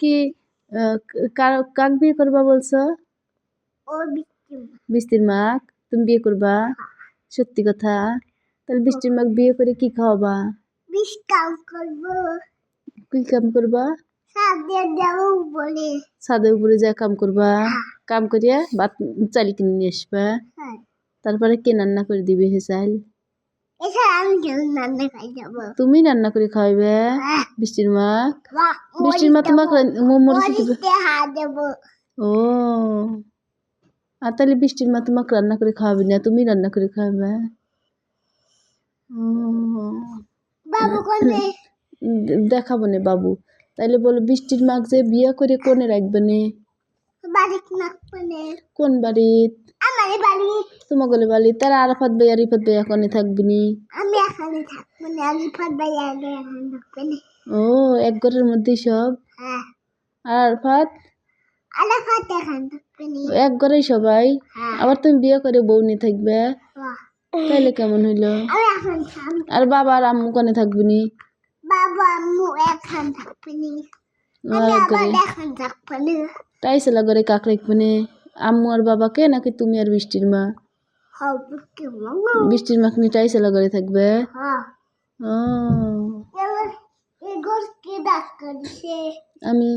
কি কাক বিয়ে করবা বলছো? বৃষ্টির মাক তুমি বিয়ে করবা? সত্যি কথা? তাহলে বৃষ্টির মাক বিয়ে করে কি খাওয়াবা? কি কাম করবা? ছাদের উপরে যা কাম করবা? কাম করিয়া ভাত চাল কিনে নিয়ে আসবা, তারপরে কে রান্না করে দিবে হে চাল? তুমি রান্না করে খাওয়াবে বৃষ্টির মাক? বৃষ্টির মা তোমাকে মোমোরে শিখবে? ও, আর তাহলে বৃষ্টির মা তোমাকে রান্না করে খাওয়াবে না, তুমি রান্না করে খাওয়াবে? দেখাবো না বাবু। তাইলে বলো বৃষ্টির মাক যে বিয়ে করে কোনে রাখবে নে? কোন বাড়িত? তোমাকে বাড়ি। তারা আরাফাত ভাই আরিফাত ভাই কোনে থাকবি নি? ও, এক ঘরের মধ্যে সব? আর আরাফাত? এক ঘরেই সবাই? আবার তুমি বিয়ে করে বউ নিয়ে থাকবে? তাইলে কেমন হইলো? আর বাবা আর আম্মু কোনে থাকবি নি? টাইসেলা করে কাক রাখবে নে? আম্মু আর বাবাকে নাকি তুমি আর বৃষ্টির মা? বৃষ্টির মা কি টাইসেলা করে থাকবে? ও, আমি।